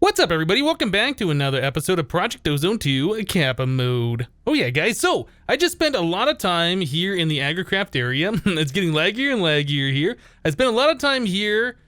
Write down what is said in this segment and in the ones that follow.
What's up, everybody? Welcome back to another episode of Project Ozone 2 Kappa Mode. Oh yeah, guys, so I just spent a lot of time here in the agricraft area. It's getting laggier and laggier here. I spent a lot of time here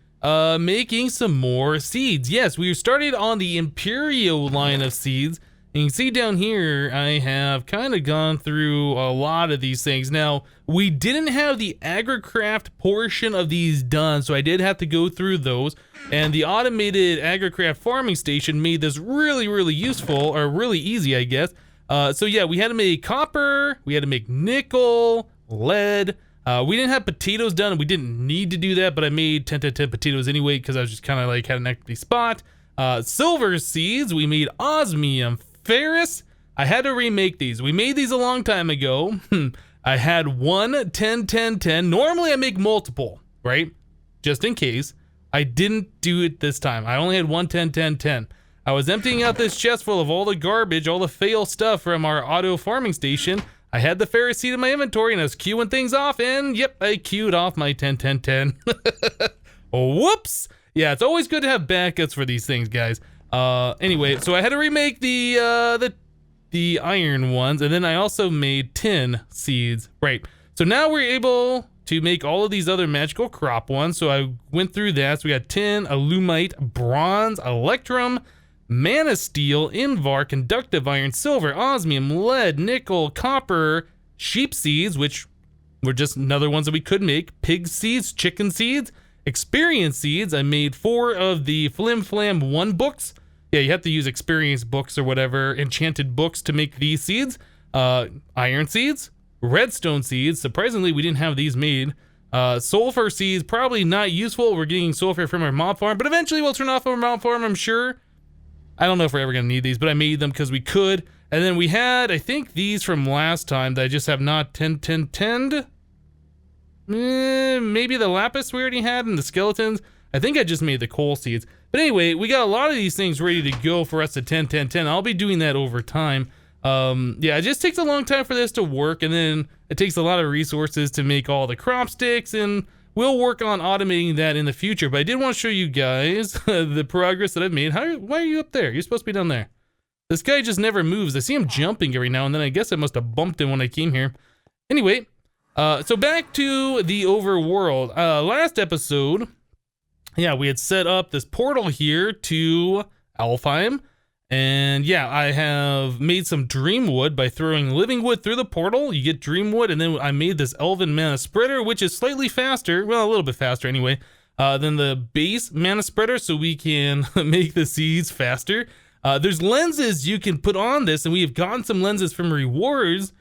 making some more seeds. Yes, we started on the Imperial line of seeds. And you can see down here, I have kind of gone through a lot of these things. Now, we didn't have the agricraft portion of these done, so I did have to go through those. And the automated agricraft farming station made this really useful, or really easy, I guess. So yeah, we had to make copper, we had to make nickel, lead. We didn't have potatoes done, and we didn't need to do that, but I made 10 potatoes anyway, because I was just kind of like had an empty spot. Silver seeds, we made osmium. Ferrous, I had to remake these. We made these a long time ago. I had 1 10 10 10. Normally I make multiple, right? Just in case. I didn't do it this time. I only had 1 10 10 10. I was emptying out this chest full of all the garbage, all the fail stuff from our auto farming station. I had the ferrous seed in my inventory and I was queuing things off, and yep, I queued off my 10 10 10. Whoops! Yeah, it's always good to have backups for these things, guys. Anyway, so I had to remake the iron ones, and then I also made tin seeds. Right. So now we're able to make all of these other magical crop ones. So I went through that. So we got tin, alumite, bronze, electrum, mana steel, invar, conductive iron, silver, osmium, lead, nickel, copper, sheep seeds, which were just another ones that we could make, pig seeds, chicken seeds, experience seeds. I made 4 of the Flim Flam 1 books. Yeah, you have to use experience books or whatever, enchanted books to make these seeds. Iron seeds, redstone seeds. Surprisingly, we didn't have these made. Sulfur seeds, probably not useful. We're getting sulfur from our mob farm, but eventually we'll turn off our mob farm, I'm sure. I don't know if we're ever going to need these, but I made them because we could. And then we had, I think, these from last time that I just have not 10 10 10'd. Maybe the lapis we already had and the skeletons. I think I just made the coal seeds. But anyway, we got a lot of these things ready to go for us at 10 10 10. I'll be doing that over time. Yeah, it just takes a long time for this to work, and then it takes a lot of resources to make all the crop sticks, and we'll work on automating that in the future. But I did want to show you guys the progress that I've made. Why are you up there? You're supposed to be down there. This guy just never moves. I see him jumping every now and then. I guess I must have bumped him when I came here. Anyway, so back to the overworld. Last episode, yeah, we had set up this portal here to Alfheim. And yeah, I have made some dream wood by throwing living wood through the portal. You get dream wood, and then I made this elven mana spreader, which is slightly faster, well, a little bit faster anyway, than the base mana spreader, so we can make the seeds faster. There's lenses you can put on this, and we have gotten some lenses from rewards,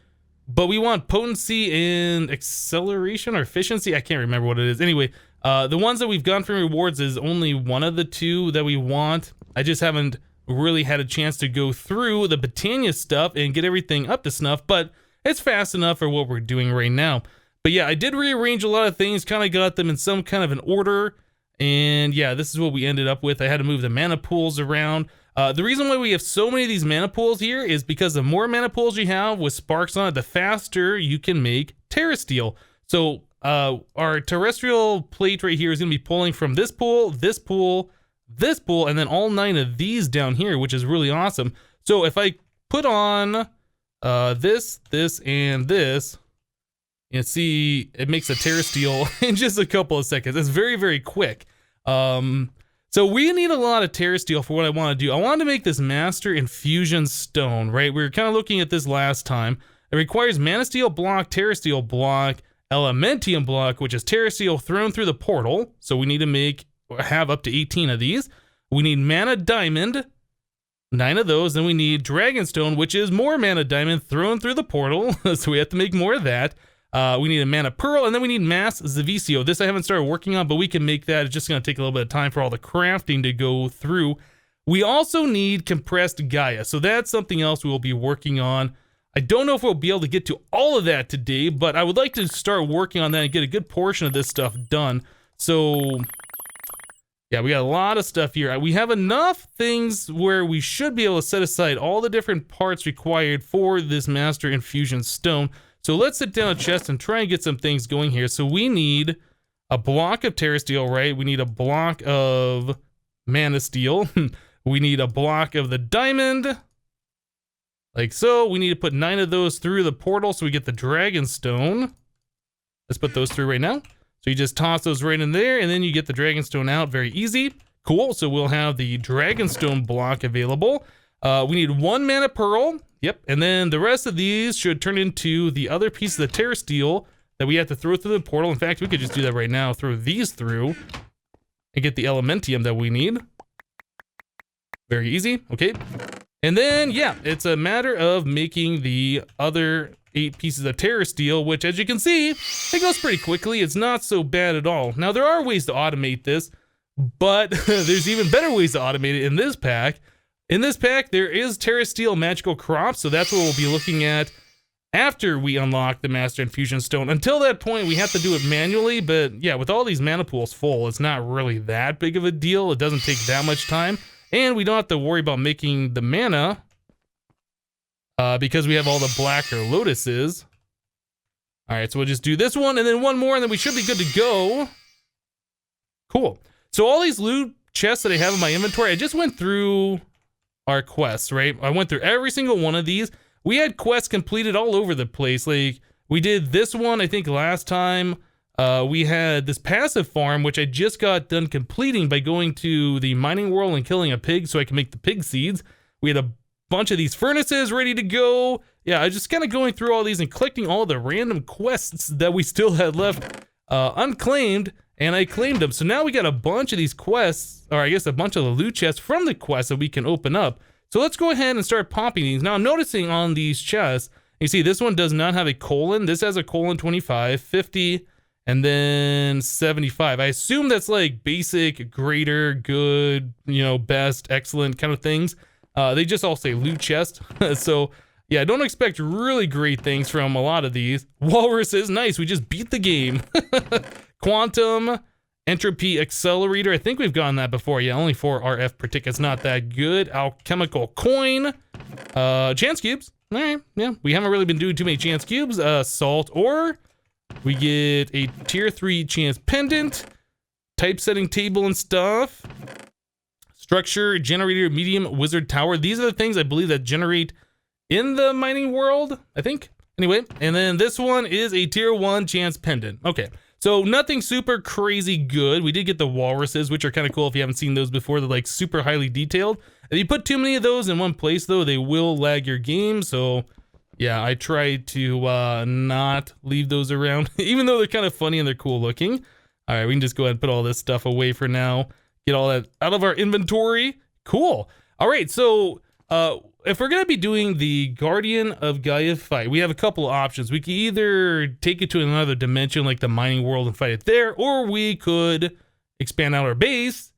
but we want potency and acceleration or efficiency. I can't remember what it is. Anyway, the ones that we've gotten from rewards is only one of the 2 that we want. I just haven't really had a chance to go through the Britannia stuff and get everything up to snuff, but it's fast enough for what we're doing right now. But yeah, I did rearrange a lot of things, kind of got them in some kind of an order, and yeah, this is what we ended up with. I had to move the mana pools around. The reason why we have so many of these mana pools here is because the more mana pools you have with sparks on it, the faster you can make terrasteel. So our terrestrial plate right here is going to be pulling from this pool, this pool, this pool, and then all 9 of these down here, which is really awesome. So if I put on this, and this, you see it makes a terrasteel in just a couple of seconds. It's very quick. So we need a lot of terrasteel for what I want to do. I want to make this master infusion stone, right? We were kind of looking at this last time. It requires mana steel block, terrasteel block, elementium block, which is terrasteel thrown through the portal. So we need to have up to 18 of these. We need mana diamond, 9 of those. Then we need dragonstone, which is more mana diamond thrown through the portal. So we have to make more of that. We need a mana pearl, and then we need mass Zavicio. This I haven't started working on, but we can make that. It's just going to take a little bit of time for all the crafting to go through. We also need compressed Gaia, so that's something else we will be working on. I don't know if we'll be able to get to all of that today, but I would like to start working on that and get a good portion of this stuff done. So yeah, we got a lot of stuff here. We have enough things where we should be able to set aside all the different parts required for this master infusion stone. So let's sit down a chest and try and get some things going here. So we need a block of terrasteel, right? We need a block of mana steel. We need a block of the diamond. Like so. We need to put 9 of those through the portal so we get the dragon stone. Let's put those through right now. So you just toss those right in there, and then you get the dragon stone out. Very easy. Cool. So we'll have the dragon stone block available. We need 1 mana pearl. Yep. And then the rest of these should turn into the other piece of the terra steel that we have to throw through the portal. In fact, we could just do that right now. Throw these through and get the elementium that we need. Very easy. Okay. And then, yeah, it's a matter of making the other 8 pieces of terra steel, which, as you can see, it goes pretty quickly. It's not so bad at all. Now, there are ways to automate this, but there's even better ways to automate it in this pack. In this pack, there is terra steel magical crops, so that's what we'll be looking at after we unlock the Master Infusion Stone. Until that point, we have to do it manually, but yeah, with all these mana pools full, it's not really that big of a deal. It doesn't take that much time, and we don't have to worry about making the mana because we have all the black or lotuses. All right, so we'll just do this one, and then one more, and then we should be good to go. Cool. So all these loot chests that I have in my inventory, I just went through our quests, right? I went through every single one of these. We had quests completed all over the place. Like, we did this one, I think, last time. We had this passive farm, which I just got done completing by going to the mining world and killing a pig so I can make the pig seeds. We had a bunch of these furnaces ready to go. Yeah, I was just kind of going through all these and collecting all the random quests that we still had left unclaimed, and I claimed them. So now we got a bunch of these quests, or I guess a bunch of the loot chests from the quests that we can open up. So let's go ahead and start popping these. Now I'm noticing on these chests, you see this one does not have a colon. This has a colon 25, 50, and then 75. I assume that's like basic, greater, good, you know, best, excellent kind of things. They just all say loot chest. So yeah, don't expect really great things from a lot of these. Walrus is nice. We just beat the game. Quantum entropy accelerator. I think we've gotten that before. Yeah, only 4 RF per tick. It's not that good. Alchemical coin. Chance cubes. All right. Yeah, we haven't really been doing too many chance cubes. Salt ore. We get a tier 3 chance pendant. Typesetting table and stuff. Structure generator medium wizard tower. These are the things I believe that generate in the mining world, I think. Anyway, and then this one is a tier 1 chance pendant. Okay. So nothing super crazy good. We did get the walruses, which are kind of cool if you haven't seen those before. They're like super highly detailed. If you put too many of those in one place though, they will lag your game. So yeah, I try to not leave those around, even though they're kind of funny and they're cool looking. All right, we can just go ahead and put all this stuff away for now. Get all that out of our inventory. Cool. All right, so if we're gonna be doing the Guardian of Gaia fight, we have a couple of options. We could either take it to another dimension like the mining world and fight it there, or we could expand out our base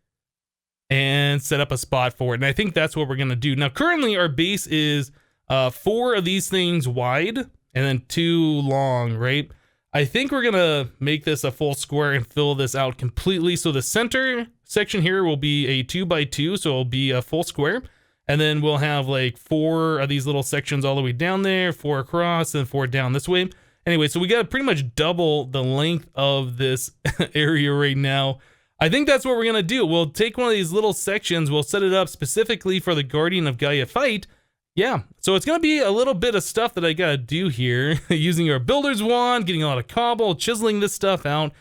and set up a spot for it. And I think that's what we're gonna do. Now, currently our base is 4 of these things wide and then 2 long, right? I think we're gonna make this a full square and fill this out completely. So the center section here will be a 2x2, so it'll be a full square. And then we'll have like 4 of these little sections all the way down there, 4 across, and 4 down this way. Anyway, so we got pretty much double the length of this area right now. I think that's what we're gonna do. We'll take one of these little sections, we'll set it up specifically for the Guardian of Gaia fight. Yeah, so it's gonna be a little bit of stuff that I gotta do here, using our builder's wand, getting a lot of cobble, chiseling this stuff out.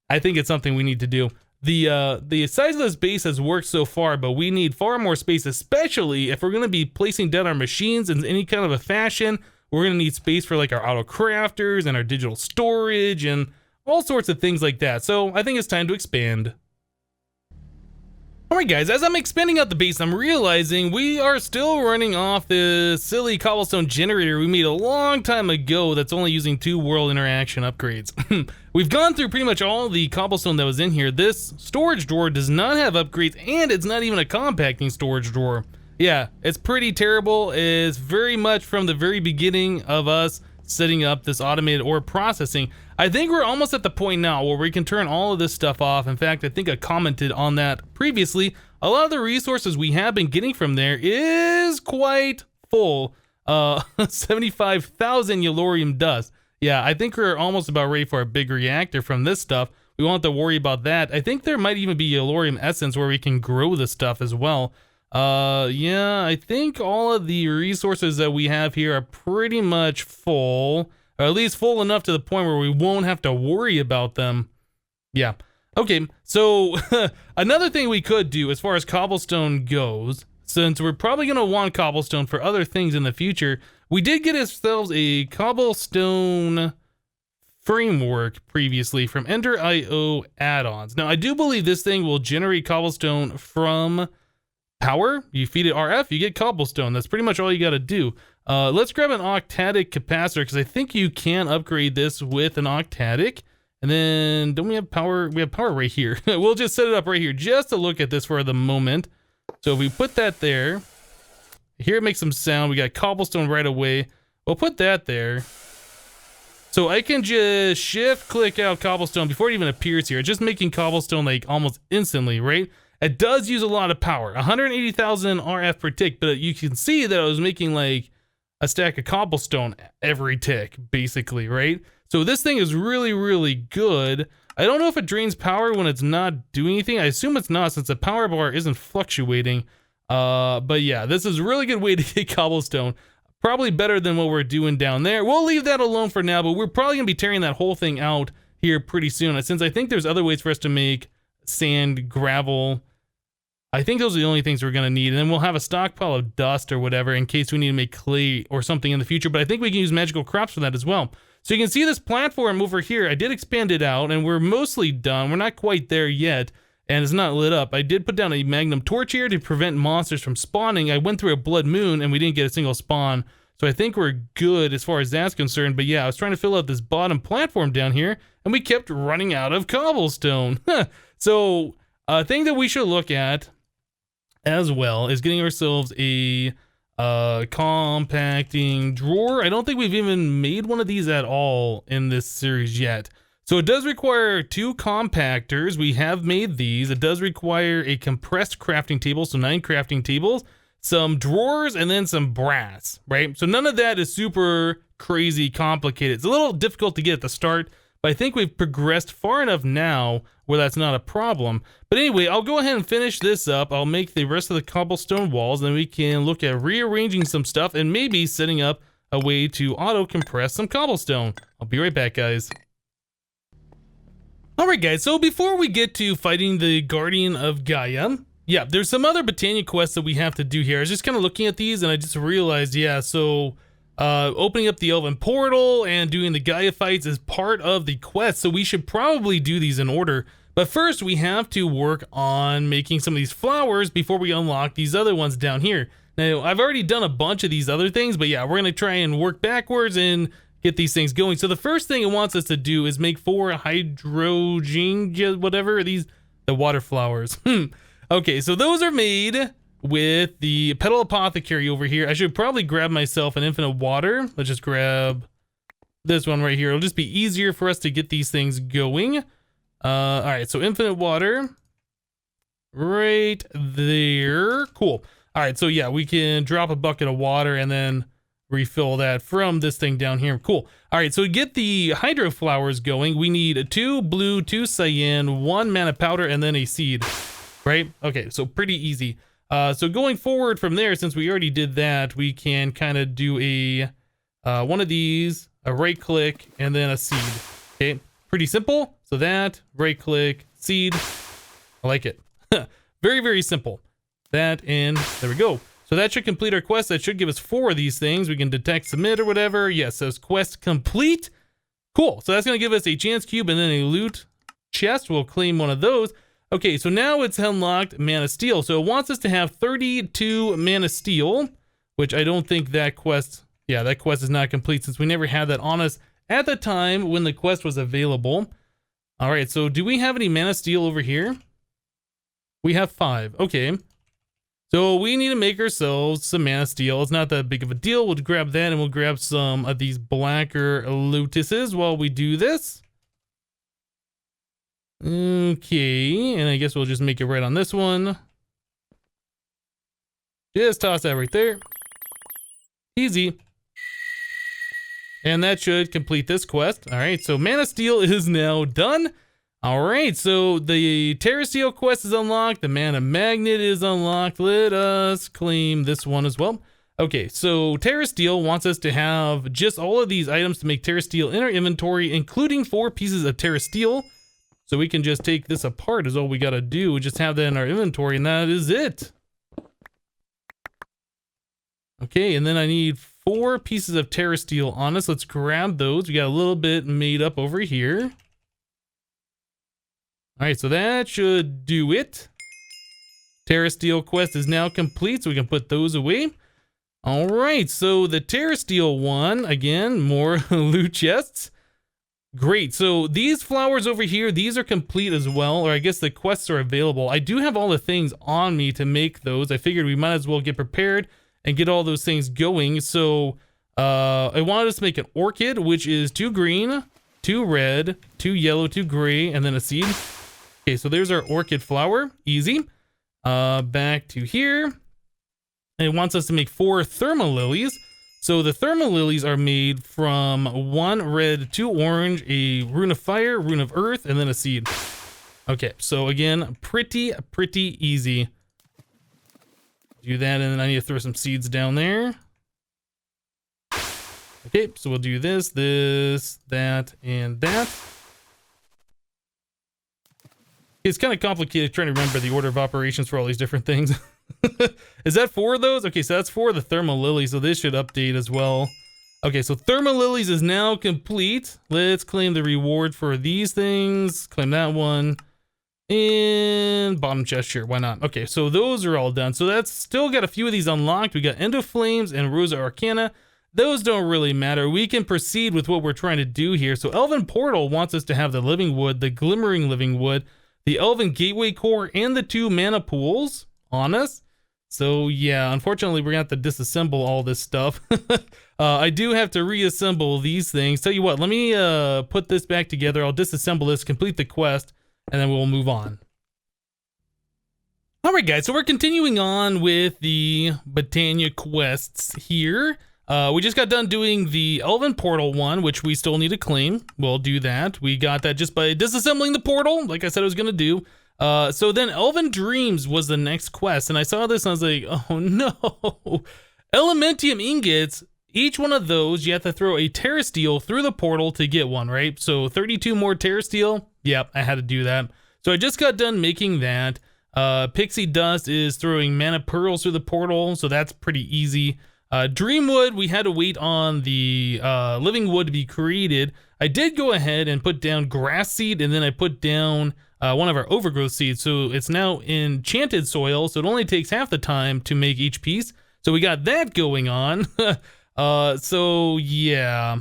I think it's something we need to do. The size of this base has worked so far, but we need far more space, especially if we're going to be placing down our machines in any kind of a fashion. We're going to need space for like our auto crafters and our digital storage and all sorts of things like that. So I think it's time to expand. Alright guys, as I'm expanding out the base, I'm realizing we are still running off this silly cobblestone generator we made a long time ago that's only using 2 world interaction upgrades. We've gone through pretty much all the cobblestone that was in here. This storage drawer does not have upgrades, and it's not even a compacting storage drawer. Yeah, it's pretty terrible. It's very much from the very beginning of us setting up this automated ore processing. I think we're almost at the point now where we can turn all of this stuff off. In fact, I think I commented on that previously. A lot of the resources we have been getting from there is quite full. 75,000 yellorium dust. Yeah, I think we're almost about ready for a big reactor from this stuff. We won't have to worry about that. I think there might even be yellorium essence where we can grow the stuff as well. Yeah, I think all of the resources that we have here are pretty much full, or at least full enough to the point where we won't have to worry about them. Yeah. Okay, so another thing we could do as far as cobblestone goes, since we're probably going to want cobblestone for other things in the future, we did get ourselves a cobblestone framework previously from Ender.io add-ons. Now, I do believe this thing will generate cobblestone from power. You feed it RF, you get cobblestone. That's pretty much all you got to do. Let's grab an octadic capacitor because I think you can upgrade this with an octadic. And then, don't we have power? We have power right here. We'll just set it up right here just to look at this for the moment. So if we put that there, here it makes some sound. We got cobblestone right away. We'll put that there. So I can just shift click out cobblestone before it even appears here. It's just making cobblestone like almost instantly, right? It does use a lot of power, 180,000 RF per tick, but you can see that I was making like a stack of cobblestone every tick, basically, right? So this thing is really, really good. I don't know if it drains power when it's not doing anything. I assume it's not since the power bar isn't fluctuating. But yeah, this is a really good way to get cobblestone. Probably better than what we're doing down there. We'll leave that alone for now, but we're probably gonna be tearing that whole thing out here pretty soon. Since I think there's other ways for us to make sand, gravel. I think those are the only things we're gonna need. And then we'll have a stockpile of dust or whatever in case we need to make clay or something in the future. But I think we can use magical crops for that as well. So you can see this platform over here. I did expand it out and we're mostly done. We're not quite there yet and it's not lit up. I did put down a magnum torch here to prevent monsters from spawning. I went through a blood moon and we didn't get a single spawn. So I think we're good as far as that's concerned. But yeah, I was trying to fill out this bottom platform down here and we kept running out of cobblestone. So a thing that we should look at as well is getting ourselves a compacting drawer. I don't think we've even made one of these at all in this series yet. So it does require 2 compactors. We have made these. It does require a compressed crafting table, so 9 crafting tables, some drawers, and then some brass, right? So none of that is super crazy complicated. It's a little difficult to get at the start, but I think we've progressed far enough now where that's not a problem. But anyway, I'll go ahead and finish this up. I'll make the rest of the cobblestone walls, and then we can look at rearranging some stuff and maybe setting up a way to auto compress some cobblestone. I'll be right back, guys. Alright guys, so before we get to fighting the Guardian of Gaia, yeah, there's some other Botania quests that we have to do here. I was just kind of looking at these and I just realized, yeah, so opening up the Elven Portal and doing the Gaia fights is part of the quest, so we should probably do these in order. But first, we have to work on making some of these flowers before we unlock these other ones down here. Now, I've already done a bunch of these other things, but yeah, we're going to try and work backwards and get these things going. So the first thing it wants us to do is make 4 hydrogen, whatever, the water flowers. Okay, so those are made with the Petal Apothecary over here. I should probably grab myself an infinite water. Let's just grab this one right here. It'll just be easier for us to get these things going. All right, so infinite water right there. Cool. All right, so yeah, we can drop a bucket of water and then refill that from this thing down here. Cool. All right, so to get the hydro flowers going, we need 2 blue, 2 cyan, 1 mana powder, and then a seed, right? Okay, so pretty easy. So going forward from there, since we already did that, we can kind of do a one of these, a right click, and then a seed. Okay, pretty simple. So that, right click, seed. I like it. Very, very simple. That, and there we go. So that should complete our quest. That should give us 4 of these things. We can detect, submit, or whatever. Yes, says quest complete. Cool. So that's going to give us a chance cube and then a loot chest. We'll claim one of those. Okay, so now it's unlocked Mana Steel. So it wants us to have 32 Mana Steel, which I don't think that quest, yeah, that quest is not complete since we never had that on us at the time when the quest was available. All right, so do we have any Mana Steel over here? We have 5. Okay. So we need to make ourselves some Mana Steel. It's not that big of a deal. We'll grab that and we'll grab some of these blacker lotuses while we do this. Okay, and I guess we'll just make it right on this one. Just toss that right there. Easy. And that should complete this quest. All right, so Mana Steel is now done. All right, so the Terrasteel quest is unlocked. The Mana Magnet is unlocked. Let us claim this one as well. Okay, so Terrasteel wants us to have just all of these items to make Terrasteel in our inventory, including 4 pieces of Terrasteel. So we can just take this apart is all we gotta do. Just have that in our inventory, and that is it. Okay, and then I need 4 pieces of Terrasteel on us. Let's grab those. We got a little bit made up over here. All right, so that should do it. Terrasteel quest is now complete, so we can put those away. All right, so the Terrasteel one, again, more loot chests. Great, so these flowers over here, these are complete as well, or I guess the quests are available. I do have all the things on me to make those. I figured we might as well get prepared and get all those things going. So I wanted us to make an orchid, which is 2 green, 2 red, 2 yellow, 2 gray, and then a seed. Okay, so there's our orchid flower, easy. Back to here. And it wants us to make 4 thermal lilies. So the thermal lilies are made from 1 red, 2 orange, a rune of fire, rune of earth, and then a seed. Okay, so again, pretty easy. Do that, and then I need to throw some seeds down there. Okay, so we'll do this, that, and that. It's kind of complicated trying to remember the order of operations for all these different things. Is that 4 of those? Okay, so that's 4 of the thermal lilies, so this should update as well. Okay, so thermal lilies is now complete. Let's claim the reward for these things. Claim that one. And bottom chest, sure, why not? Okay, so those are all done. So that's still got a few of these unlocked. We got Endo Flames and Rosa Arcana. Those don't really matter. We can proceed with what we're trying to do here. So Elven Portal wants us to have the Living Wood, the Glimmering Living Wood, the Elven Gateway Core, and the 2 mana pools on us. So yeah, unfortunately, we're gonna have to disassemble all this stuff. I do have to reassemble these things. Tell you what, let me put this back together. I'll disassemble this, complete the quest, and then we'll move on. All right, guys, so we're continuing on with the Botania quests here. We just got done doing the Elven Portal one, which we still need to claim. We'll do that. We got that just by disassembling the portal, like I said I was gonna do. So then Elven Dreams was the next quest, and I saw this and I was like, oh no. Elementium ingots, each one of those, you have to throw a Terrasteel through the portal to get one, right? So 32 more Terrasteel, yep, I had to do that. So I just got done making that. Pixie Dust is throwing Mana Pearls through the portal, so that's pretty easy. Dreamwood, we had to wait on the Living Wood to be created. I did go ahead and put down Grass Seed, and then I put down one of our Overgrowth Seeds, so it's now Enchanted Soil, so it only takes half the time to make each piece. So we got that going on. So yeah.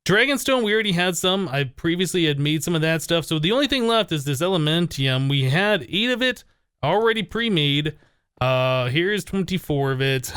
Dragonstone, we already had some. I previously had made some of that stuff, so the only thing left is this Elementium. We had 8 of it already pre-made. Here's 24 of it.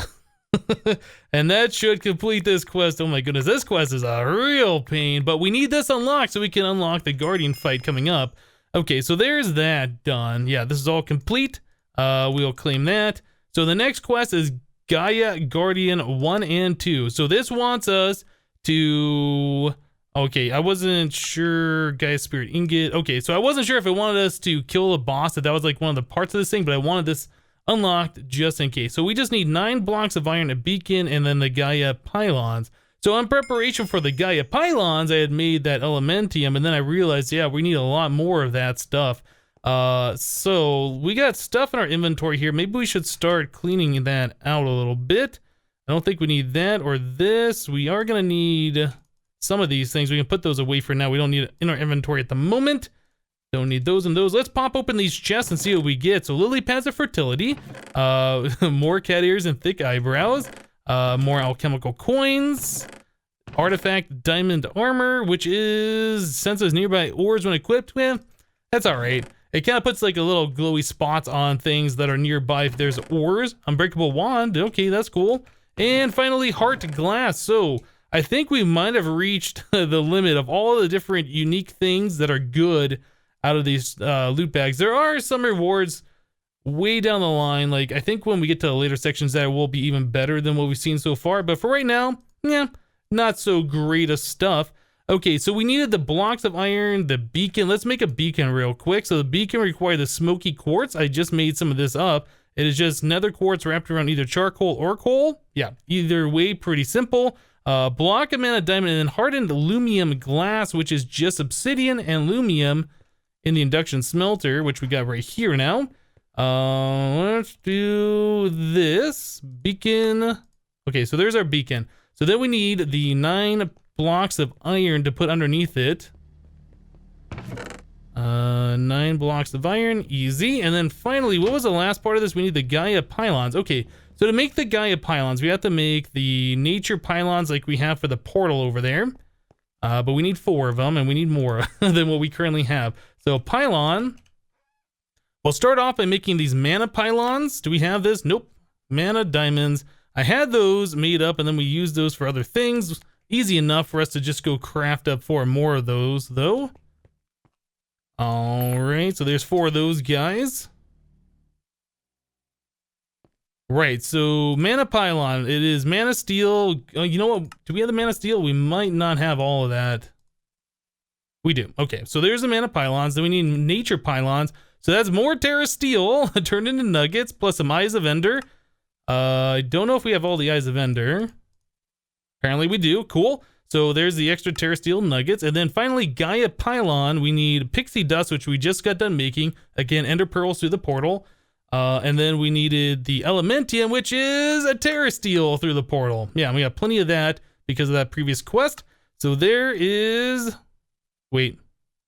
And that should complete this quest. Oh my goodness, this quest is a real pain, but we need this unlocked so we can unlock the Guardian fight coming up. Okay, so there's that done. Yeah, this is all complete. We'll claim that. So the next quest is Gaia Guardian 1 and 2. So this wants us to... Okay, I wasn't sure. Gaia Spirit Ingot. Okay, so I wasn't sure if it wanted us to kill a boss, if that was like one of the parts of this thing, but I wanted this unlocked just in case. So we just need 9 blocks of iron, a beacon, and then the Gaia pylons. So in preparation for the Gaia pylons, I had made that Elementium, and then I realized, yeah, we need a lot more of that stuff. So we got stuff in our inventory here. Maybe we should start cleaning that out a little bit. I don't think we need that or this. We are gonna need some of these things. We can put those away for now. We don't need it in our inventory at the moment. Don't need those and those. Let's pop open these chests and see what we get. So lily pads of fertility, more cat ears and thick eyebrows, more alchemical coins, artifact diamond armor, which is senses nearby ores when equipped with. That's all right. It kind of puts like a little glowy spots on things that are nearby if there's ores. Unbreakable wand. Okay, that's cool. And finally, heart glass. So I think we might have reached the limit of all the different unique things that are good out of these loot bags. There are some rewards way down the line. Like, I think when we get to the later sections, that will be even better than what we've seen so far. But for right now, yeah, not so great of stuff. Okay, so we needed the blocks of iron, the beacon. Let's make a beacon real quick. So the beacon required the smoky quartz. I just made some of this up. It is just nether quartz wrapped around either charcoal or coal. Yeah, either way, pretty simple. Block of mana diamond, and then hardened aluminum glass, which is just obsidian and aluminum in the induction smelter, which we got right here now. Let's do this beacon. Okay, so there's our beacon. So then we need the 9 blocks of iron to put underneath it. 9 blocks of iron, easy. And then finally, what was the last part of this? We need the Gaia pylons. Okay, so to make the Gaia pylons, we have to make the nature pylons like we have for the portal over there. But we need 4 of them, and we need more than what we currently have. So pylon, we'll start off by making these mana pylons. Do we have this? Nope. Mana diamonds. I had those made up, and then we used those for other things. Easy enough for us to just go craft up 4 more of those, though. All right, so there's 4 of those guys. Right, so mana pylon, it is mana steel. You know what? Do we have the mana steel? We might not have all of that. We do. Okay, so there's the mana pylons. Then we need nature pylons. So that's more terra steel turned into nuggets plus some eyes of ender. I don't know if we have all the eyes of ender. Apparently we do. Cool. So there's the extra terra steel nuggets. And then finally, Gaia pylon. We need pixie dust, which we just got done making. Again, ender pearls through the portal. And then we needed the elementium, which is a terra steel through the portal. Yeah, we got plenty of that because of that previous quest. So there is... Wait,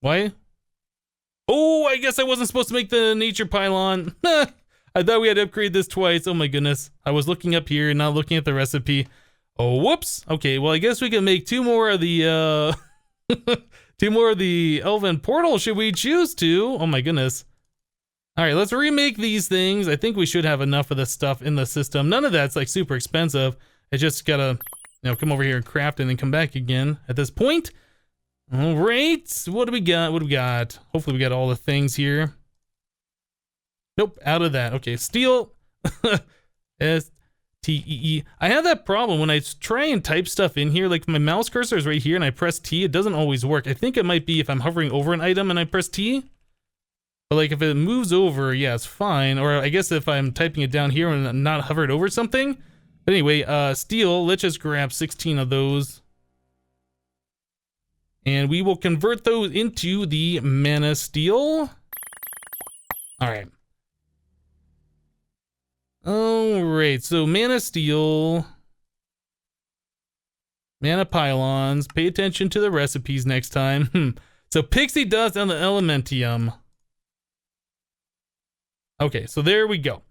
why? Oh, I guess I wasn't supposed to make the nature pylon. I thought we had to upgrade this twice. Oh my goodness. I was looking up here and not looking at the recipe. Oh, whoops. Okay, well, I guess we can make 2 more of the, 2 more of the elven portal, should we choose to? Oh my goodness. All right, let's remake these things. I think we should have enough of this stuff in the system. None of that's like super expensive. I just gotta, you know, come over here and craft and then come back again at this point. All right, what do we got? What do we got? Hopefully we got all the things here. Nope, out of that. Okay, steel. S-T-E-E. I have that problem when I try and type stuff in here, like my mouse cursor is right here and I press T, it doesn't always work. I think it might be if I'm hovering over an item and I press T. But like if it moves over, yeah, it's fine. Or I guess if I'm typing it down here and not hovered over something. But anyway, steel, let's just grab 16 of those. And we will convert those into the mana steel. All right. All right, so mana steel, mana pylons. Pay attention to the recipes next time. So pixie dust on the elementium. Okay, so there we go.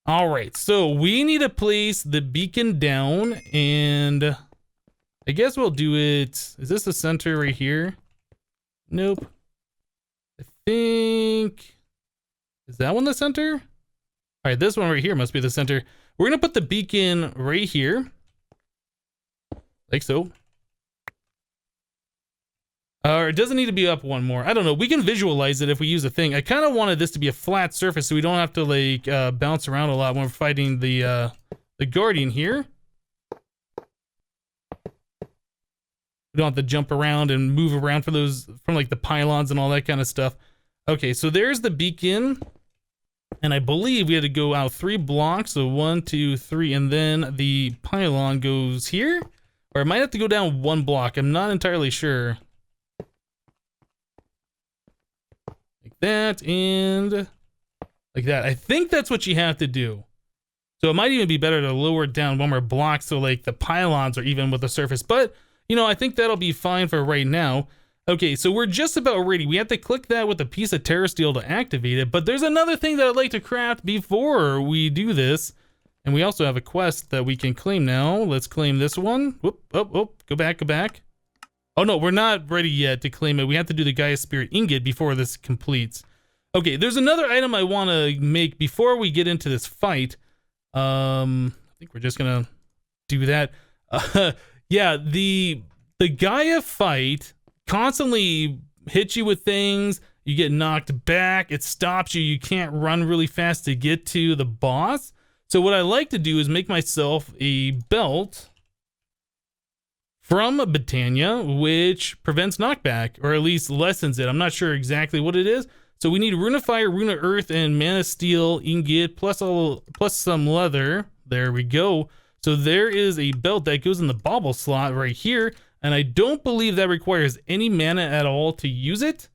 All right, so we need to place the beacon down, and I guess we'll do it. Is this the center right here? Nope. I think, is that one the center? All right, this one right here must be the center. We're gonna put the beacon right here, like so. Or it doesn't need to be up one more. I don't know. We can visualize it if we use a thing. I kind of wanted this to be a flat surface so we don't have to like bounce around a lot when we're fighting the guardian here. We don't have to jump around and move around for those, from like the pylons and all that kind of stuff. Okay, so there's the beacon. And I believe we had to go out 3 blocks. So 1, 2, 3, and then the pylon goes here. Or I might have to go down 1 block. I'm not entirely sure. Like that and like that. I think that's what you have to do. So it might even be better to lower it down 1 more block so like the pylons are even with the surface. But, you know, I think that'll be fine for right now. Okay, so we're just about ready. We have to click that with a piece of terra steel to activate it, but there's another thing that I'd like to craft before we do this. And we also have a quest that we can claim now. Let's claim this one. Whoop, oh, go back, go back. Oh no, we're not ready yet to claim it. We have to do the Gaia Spirit Ingot before this completes. Okay, there's another item I want to make before we get into this fight. I think we're just gonna do that. Yeah, the Gaia fight constantly hits you with things, you get knocked back, it stops you, you can't run really fast to get to the boss. So what I like to do is make myself a belt from Botania, which prevents knockback, or at least lessens it. I'm not sure exactly what it is. So we need Rune of Fire, Rune of Earth, and Mana Steel ingot, plus some leather. There we go. So there is a belt that goes in the bauble slot right here, and I don't believe that requires any mana at all to use it.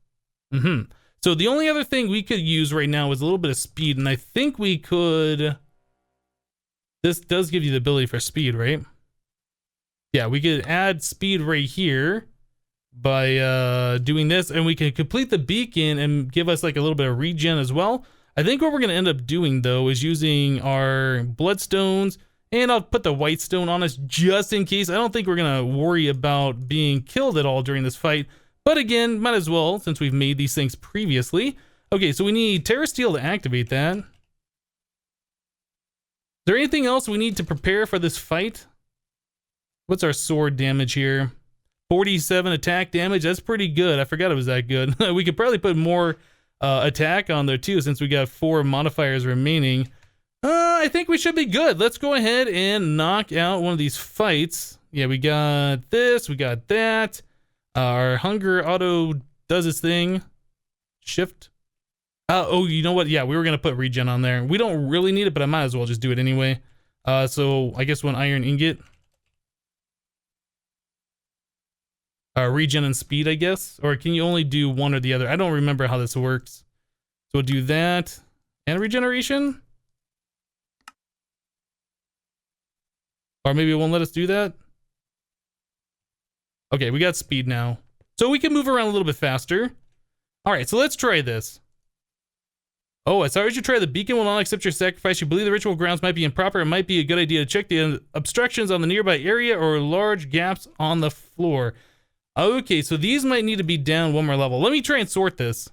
So the only other thing we could use right now is a little bit of speed, and I think we could... This does give you the ability for speed, right? Yeah, we could add speed right here by doing this, and we can complete the beacon and give us like a little bit of regen as well. I think what we're going to end up doing, though, is using our bloodstones, and I'll put the white stone on us just in case. I don't think we're going to worry about being killed at all during this fight, but again, might as well since we've made these things previously. Okay, so we need Terra Steel to activate that. Is there anything else we need to prepare for this fight? What's our sword damage here? 47 attack damage. That's pretty good. I forgot it was that good. We could probably put more attack on there too, since we got 4 modifiers remaining. I think we should be good. Let's go ahead and knock out one of these fights. Yeah, we got this. We got that. Our hunger auto does its thing. Shift. Oh, you know what? Yeah, we were going to put regen on there. We don't really need it, but I might as well just do it anyway. So I guess one iron ingot. Regen and speed, I guess. Or can you only do one or the other? I don't remember how this works. So we'll do that. And regeneration? Or maybe it won't let us do that? Okay, we got speed now. So we can move around a little bit faster. Alright, so let's try this. Oh, as far as you try, the beacon will not accept your sacrifice. You believe the ritual grounds might be improper. It might be a good idea to check the obstructions on the nearby area or large gaps on the floor. Okay, so these might need to be down one more level. Let me try and sort this.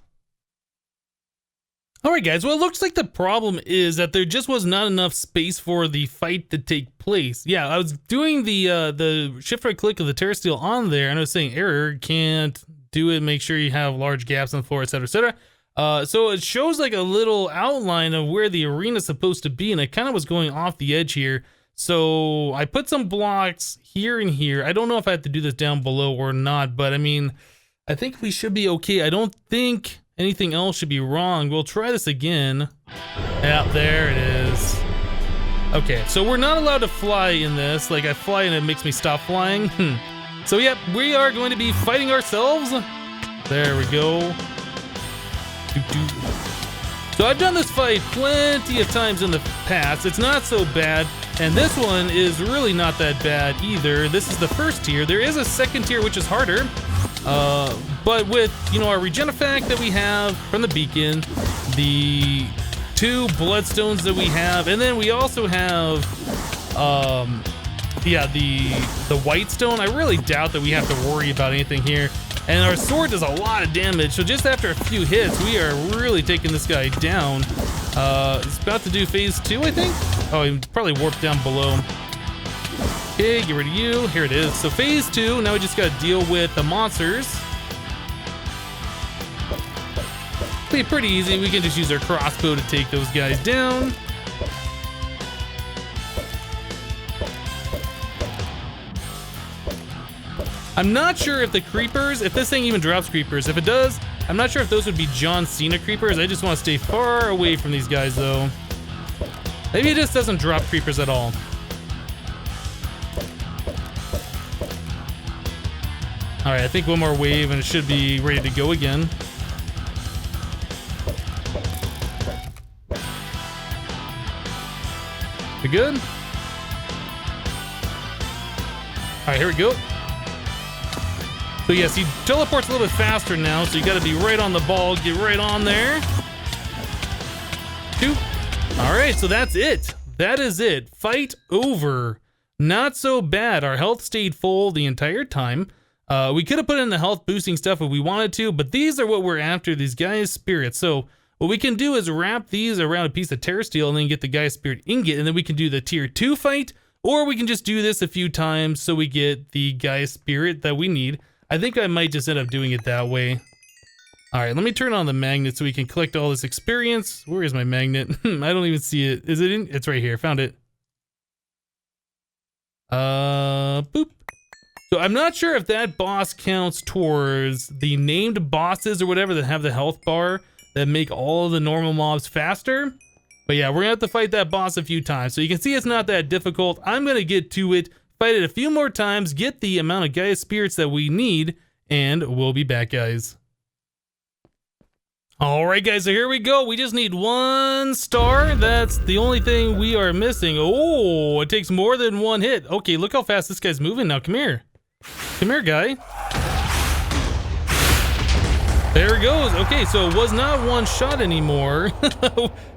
Alright guys, well it looks like the problem is that there just was not enough space for the fight to take place. Yeah, I was doing the shift right click of the Terra Steel on there, and I was saying error, can't do it, make sure you have large gaps on the floor, etc, etc. So it shows like a little outline of where the arena is supposed to be, and it kind of was going off the edge here. So I put some blocks here and here. I don't know if I have to do this down below or not, but I mean, I think we should be okay. I don't think anything else should be wrong. We'll try this again. Yeah, there it is. Okay, so we're not allowed to fly in this. Like I fly and it makes me stop flying. So yep, we are going to be fighting ourselves. There we go. So I've done this fight plenty of times in the past. It's not so bad. And this one is really not that bad either. This is the first tier. There is a second tier which is harder. But with, you know, our regen effect that we have from the beacon, the 2 bloodstones that we have, and then we also have yeah, the white stone. I really doubt that we have to worry about anything here. And our sword does a lot of damage, so just after a few hits, we are really taking this guy down. It's about to do phase 2, I think? Oh, he probably warped down below. Okay, get rid of you. Here it is. So phase 2, now we just gotta deal with the monsters. Be pretty easy. We can just use our crossbow to take those guys down. I'm not sure if the creepers, if this thing even drops creepers. If it does, I'm not sure if those would be John Cena creepers. I just want to stay far away from these guys though. Maybe it just doesn't drop creepers at all. All right, I think one more wave and it should be ready to go again. We good? All right, here we go. So yes, he teleports a little bit faster now, so you gotta be right on the ball, get right on there. 2. All right, so that's it. That is it. Fight over. Not so bad. Our health stayed full the entire time. We could have put in the health boosting stuff if we wanted to, but these are what we're after, these Gaia spirits. So what we can do is wrap these around a piece of Terra Steel and then get the Gaia spirit ingot, and then we can do the tier 2 fight, or we can just do this a few times so we get the Gaia spirit that we need. I think I might just end up doing it that way. All right, let me turn on the magnet so we can collect all this experience. Where is my magnet? I don't even see it. Is it in? It's right here. Found it. Boop. So I'm not sure if that boss counts towards the named bosses or whatever that have the health bar that make all of the normal mobs faster. But yeah, we're gonna have to fight that boss a few times. So you can see it's not that difficult. I'm gonna get to it, fight it a few more times, get the amount of Gaia spirits that we need, and we'll be back, guys. All right, guys, so here we go. We just need 1 star. That's the only thing we are missing. Oh, it takes more than 1 hit. Okay, look how fast this guy's moving now. Come here. Come here, guy. There it goes. Okay, so it was not 1 shot anymore.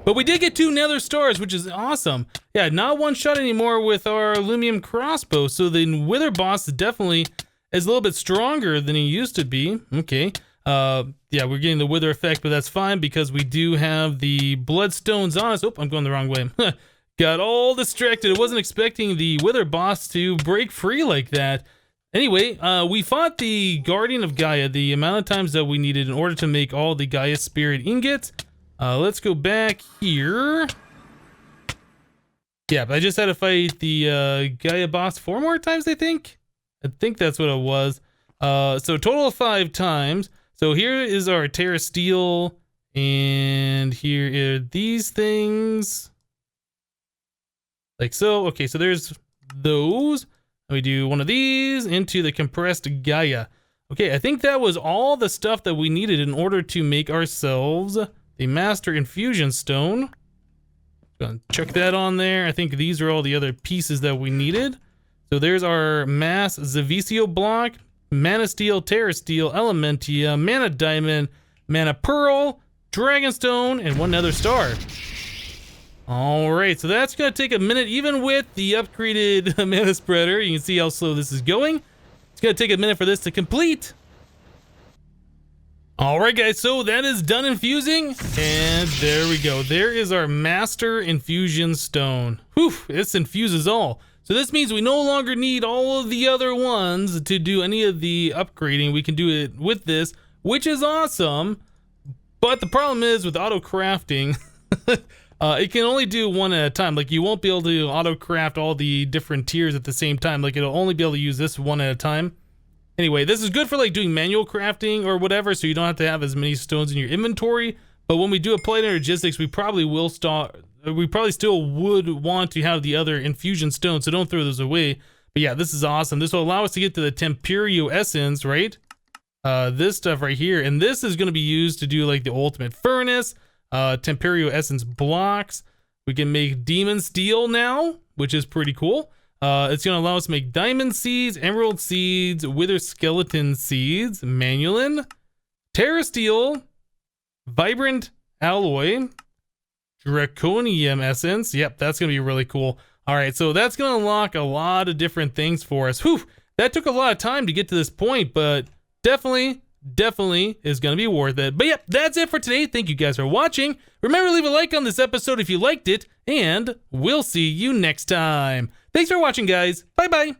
But we did get 2 nether stars, which is awesome. Yeah, not 1 shot anymore with our aluminum crossbow. So the wither boss definitely is a little bit stronger than he used to be. Okay. Yeah, we're getting the wither effect, but that's fine because we do have the bloodstones on us. Oh, I'm going the wrong way. Got all distracted. I wasn't expecting the wither boss to break free like that. Anyway, we fought the Guardian of Gaia the amount of times that we needed in order to make all the Gaia Spirit ingots. Let's go back here. Yeah, but I just had to fight the Gaia boss 4 more times, I think. I think that's what it was. So total of 5 times. So here is our Terra Steel, and here are these things. Like so. Okay, so there's those. We do one of these into the compressed Gaia. Okay, I think that was all the stuff that we needed in order to make ourselves the Master Infusion Stone. Gonna chuck that on there. I think these are all the other pieces that we needed. So there's our Mass Zavisio block, Mana Steel, Terra Steel, Elementia, Mana Diamond, Mana Pearl, Dragonstone, and 1 nether star. Alright, so that's going to take a minute, even with the upgraded Mana Spreader. You can see how slow this is going. It's going to take a minute for this to complete. Alright guys, so that is done infusing, and there we go. There is our Master Infusion Stone. Whew, this infuses all. So this means we no longer need all of the other ones to do any of the upgrading. We can do it with this, which is awesome. But the problem is with auto crafting, it can only do 1 at a time. Like you won't be able to auto craft all the different tiers at the same time. Like it'll only be able to use this 1 at a time. Anyway, this is good for like doing manual crafting or whatever, so you don't have to have as many stones in your inventory. But when we do apply energistics, we probably will start. We probably still would want to have the other infusion stones, so don't throw those away. But yeah, this is awesome. This will allow us to get to the Temperio Essence, right? This stuff right here. And this is going to be used to do like the ultimate furnace, Temperio Essence blocks. We can make Demon Steel now, which is pretty cool. It's going to allow us to make Diamond Seeds, Emerald Seeds, Wither Skeleton Seeds, Manulin, Terra Steel, Vibrant Alloy, Draconium Essence. Yep, that's going to be really cool. All right, so that's going to unlock a lot of different things for us. Whew, that took a lot of time to get to this point, but definitely is going to be worth it. But yep, that's it for today. Thank you guys for watching. Remember to leave a like on this episode if you liked it, and we'll see you next time. Thanks for watching, guys. Bye-bye.